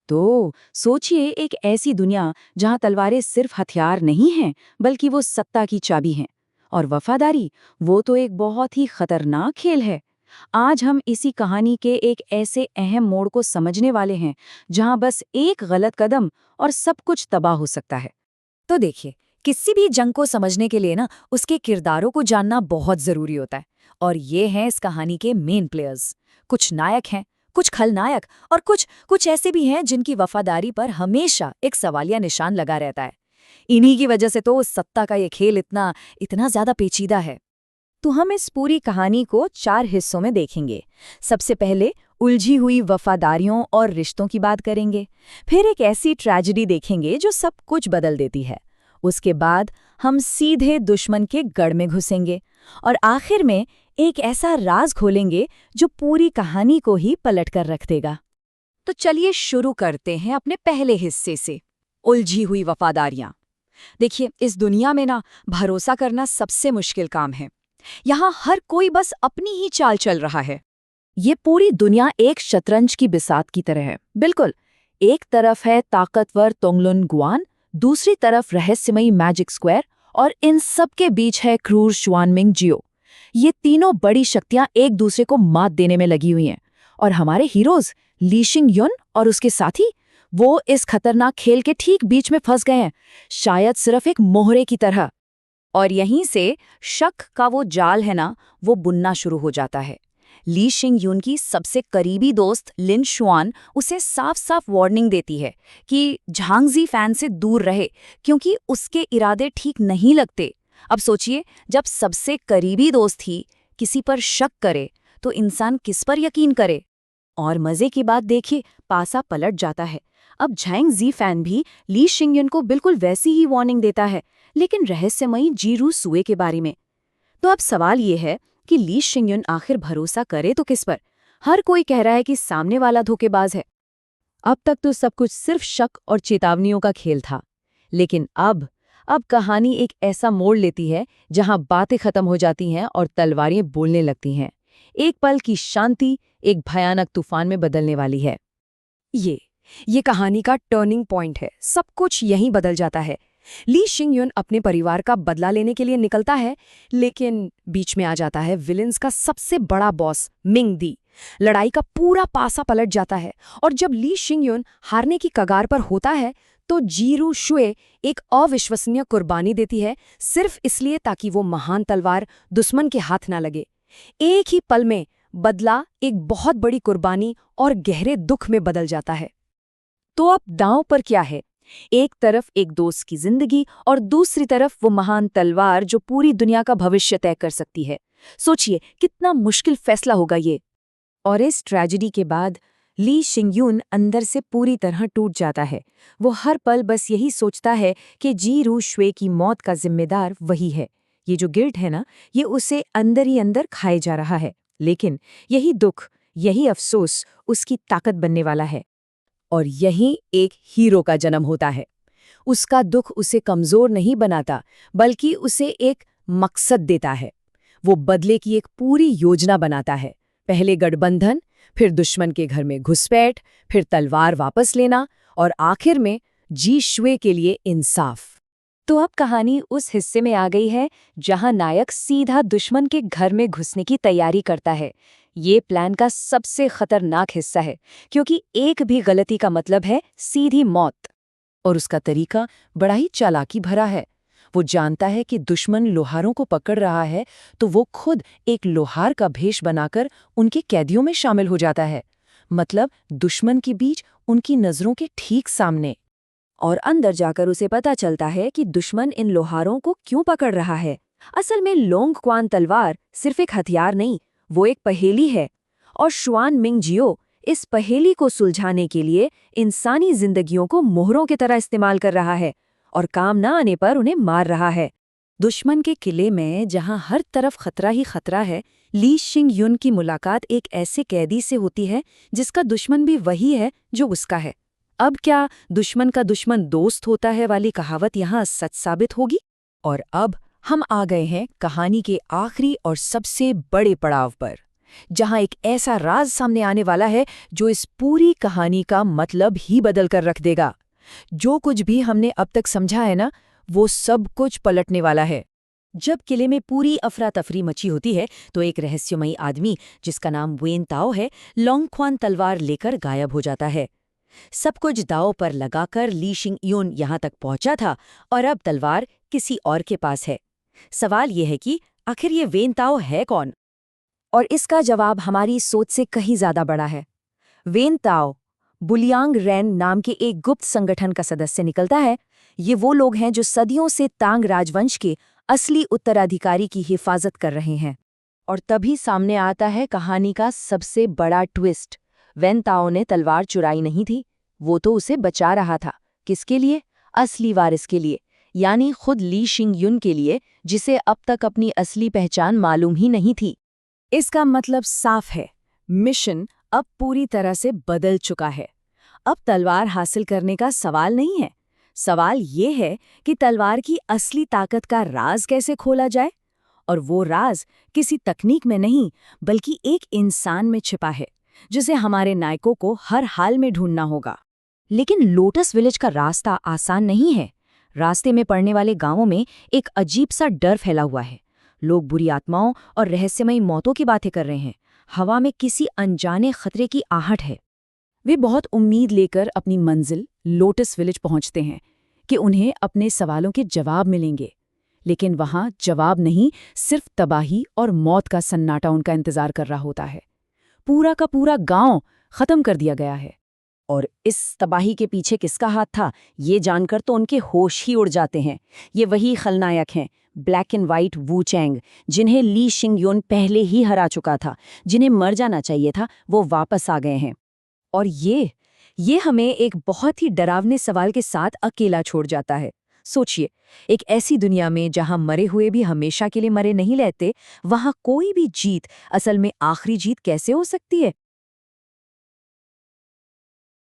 तो सोचिए एक ऐसी दुनिया जहां तलवारें सिर्फ हथियार नहीं हैं, बल्कि वो सत्ता की चाबी हैं। और वफादारी, वो तो एक बहुत ही खतरनाक खेल है। आज हम इसी कहानी के एक ऐसे अहम मोड़ को समझने वाले हैं, जहां बस एक गलत कदम और सब कुछ तबाह हो सकता है। तो देखिए, किसी भी जंग को समझने के लिए ना उसके किरदारों को जानना बहुत जरूरी होता है। और ये हैं इस कहानी के मेन प्लेयर्स। कुछ नायक हैं, कुछ खलनायक, और कुछ कुछ ऐसे भी हैं जिनकी वफादारी पर हमेशा एक सवालिया निशान लगा रहता है। इन्हीं की वजह से तो सत्ता का ये खेल इतना इतना ज्यादा पेचीदा है। तो हम इस पूरी कहानी को 4 हिस्सों में देखेंगे। सबसे पहले उलझी हुई वफादारियों और रिश्तों की बात करेंगे। फिर एक ऐसी ट्रेजेडी देखेंगे जो सब कुछ बदल देती है। उसके बाद हम सीधे दुश्मन के गढ़ में घुसेंगे। और आखिर में एक ऐसा राज खोलेंगे जो पूरी कहानी को ही पलट कर रख देगा। तो चलिए शुरू करते हैं अपने पहले हिस्से से, उलझी हुई वफादारियां। देखिए, इस दुनिया में ना भरोसा करना सबसे मुश्किल काम है। यहाँ हर कोई बस अपनी ही चाल चल रहा है। ये पूरी दुनिया एक शतरंज की बिसात की तरह है। बिल्कुल, एक तरफ है ताकतवर तोंगलुन गुआन, दूसरी तरफ रहस्यमयी मैजिक स्क्वायर, और इन सब के बीच है क्रूर शुआनमिंग जियो। ये तीनों बड़ी शक्तियां एक दूसरे को मात देने में लगी हुई हैं। और हमारे हीरोज ली शिंग युन और उसके साथी, वो इस खतरनाक खेल के ठीक बीच में फंस गए हैं, शायद सिर्फ एक मोहरे की तरह। और यहीं से शक का वो जाल है ना, वो बुनना शुरू हो जाता है। ली शिंग यून की सबसे करीबी दोस्त लिन शुआन उसे साफ साफ वार्निंग देती है कि झांगजी फैन से दूर रहे, क्योंकि उसके इरादे ठीक नहीं लगते। अब सोचिए, जब सबसे करीबी दोस्त ही किसी पर शक करे तो इंसान किस पर यकीन करे। और मजे की बात देखिए, पासा पलट जाता है। अब झांगजी फैन भी ली शिंग यून को बिल्कुल वैसी ही वार्निंग देता है, लेकिन रहस्यमयी जीरू सुए के बारे में। तो अब सवाल ये है कि ली शिंगयुन आखिर भरोसा करे तो किस पर? हर कोई कह रहा है कि सामने वाला धोखेबाज है। अब तक तो सब कुछ सिर्फ शक और चेतावनियों का खेल था, लेकिन अब कहानी एक ऐसा मोड़ लेती है जहां बातें खत्म हो जाती हैं और तलवारें बोलने लगती हैं। एक पल की शांति एक भयानक तूफान में बदलने वाली है। ये कहानी का टर्निंग पॉइंट है। सब कुछ यहीं बदल जाता है। ली शिंग युन अपने परिवार का बदला लेने के लिए निकलता है, लेकिन बीच में आ जाता है विलेंस का सबसे बड़ा बॉस मिंग दी। लड़ाई का पूरा पासा पलट जाता है, और जब ली शिंग युन हारने की कगार पर होता है तो जीरू शुए एक अविश्वसनीय कुर्बानी देती है, सिर्फ इसलिए ताकि वो महान तलवार दुश्मन के हाथ ना लगे। एक ही पल में बदला एक बहुत बड़ी कुर्बानी और गहरे दुख में बदल जाता है। तो अब दांव पर क्या है? एक तरफ एक दोस्त की जिंदगी और दूसरी तरफ वो महान तलवार जो पूरी दुनिया का भविष्य तय कर सकती है। सोचिए कितना मुश्किल फैसला होगा ये। और इस ट्रेजेडी के बाद ली शिंगयून अंदर से पूरी तरह टूट जाता है। वो हर पल बस यही सोचता है कि जी रू शुए की मौत का जिम्मेदार वही है। ये जो गिल्ट है ना, ये उसे अंदर ही अंदर खाए जा रहा है। लेकिन यही दुख, यही अफसोस उसकी ताकत बनने वाला है। और यहीं एक हीरो का जन्म होता है। उसका दुख उसे कमजोर नहीं बनाता, बल्कि उसे एक मकसद देता है। वो बदले की एक पूरी योजना बनाता है। पहले गठबंधन, फिर दुश्मन के घर में घुसपैठ, फिर तलवार वापस लेना, और आखिर में जी शुए के लिए इंसाफ। तो अब कहानी उस हिस्से में आ गई है जहां नायक सीधा दुश्मन के घर में घुसने की तैयारी करता है। ये प्लान का सबसे खतरनाक हिस्सा है, क्योंकि एक भी गलती का मतलब है सीधी मौत। और उसका तरीका बड़ा ही चालाकी भरा है। वो जानता है कि दुश्मन लोहारों को पकड़ रहा है, तो वो खुद एक लोहार का भेष बनाकर उनके कैदियों में शामिल हो जाता है। मतलब दुश्मन के बीच उनकी नजरों के ठीक सामने। और अंदर जाकर उसे पता चलता है कि दुश्मन इन लोहारों को क्यों पकड़ रहा है। असल में लोंग क्वान तलवार सिर्फ एक हथियार नहीं, वो एक पहेली है। और शुआन मिंग जियो इस पहेली को सुलझाने के लिए इंसानी जिंदगियों को मोहरों की तरह इस्तेमाल कर रहा है, और काम न आने पर उन्हें मार रहा है। दुश्मन के किले में जहां हर तरफ खतरा ही खतरा है, ली शिंग युन की मुलाकात एक ऐसे कैदी से होती है जिसका दुश्मन भी वही है जो उसका है। अब क्या दुश्मन का दुश्मन दोस्त होता है वाली कहावत यहाँ सच साबित होगी? और अब हम आ गए हैं कहानी के आखिरी और सबसे बड़े पड़ाव पर। जहां एक ऐसा राज सामने आने वाला है जो इस पूरी कहानी का मतलब ही बदल कर रख देगा। जो कुछ भी हमने अब तक समझा है ना, वो सब कुछ पलटने वाला है। जब किले में पूरी अफरा तफरी मची होती है तो एक रहस्यमयी आदमी जिसका नाम वेन ताओ है, लोंगख्वान तलवार लेकर गायब हो जाता है। सब कुछ दांव पर लगाकर ली शिंगयून यहां तक पहुंचा था और अब तलवार किसी और के पास है। सवाल यह है कि आखिर ये वेन ताओ है कौन? और इसका जवाब हमारी सोच से कहीं ज्यादा बड़ा है। वेन ताओ बुलियांग रैन नाम के एक गुप्त संगठन का सदस्य निकलता है। ये वो लोग हैं जो सदियों से तांग राजवंश के असली उत्तराधिकारी की हिफाजत कर रहे हैं। और तभी सामने आता है कहानी का सबसे बड़ा ट्विस्ट। वेन ताओ ने तलवार चुराई नहीं थी, वो तो उसे बचा रहा था। किसके लिए? असली वारिस के लिए, यानी खुद ली शिंगयुन के लिए, जिसे अब तक अपनी असली पहचान मालूम ही नहीं थी। इसका मतलब साफ है, मिशन अब पूरी तरह से बदल चुका है। अब तलवार हासिल करने का सवाल नहीं है, सवाल ये है कि तलवार की असली ताकत का राज कैसे खोला जाए। और वो राज किसी तकनीक में नहीं, बल्कि एक इंसान में छिपा है, जिसे हमारे नायकों को हर हाल में ढूंढना होगा। लेकिन लोटस विलेज का रास्ता आसान नहीं है। रास्ते में पड़ने वाले गांवों में एक अजीब सा डर फैला हुआ है। लोग बुरी आत्माओं और रहस्यमयी मौतों की बातें कर रहे हैं। हवा में किसी अनजाने खतरे की आहट है। वे बहुत उम्मीद लेकर अपनी मंजिल लोटस विलेज पहुंचते हैं कि उन्हें अपने सवालों के जवाब मिलेंगे, लेकिन वहां जवाब नहीं, सिर्फ तबाही और मौत का सन्नाटा उनका इंतजार कर रहा होता है। पूरा का पूरा गांव खत्म कर दिया गया है। और इस तबाही के पीछे किसका हाथ था, ये जानकर तो उनके होश ही उड़ जाते हैं। ये वही खलनायक हैं, black and white Wu Chang, जिन्हें ली शिंगयुन पहले ही हरा चुका था। जिन्हें मर जाना चाहिए था, वो वापस आ गए हैं। और ये हमें एक बहुत ही डरावने सवाल के साथ अकेला छोड़ जाता है। सोचिए, एक ऐसी दुनिया में जहां मरे हुए भी हमेशा के लिए मरे नहीं रहते, वहां कोई भी जीत असल में आखिरी जीत कैसे हो सकती है?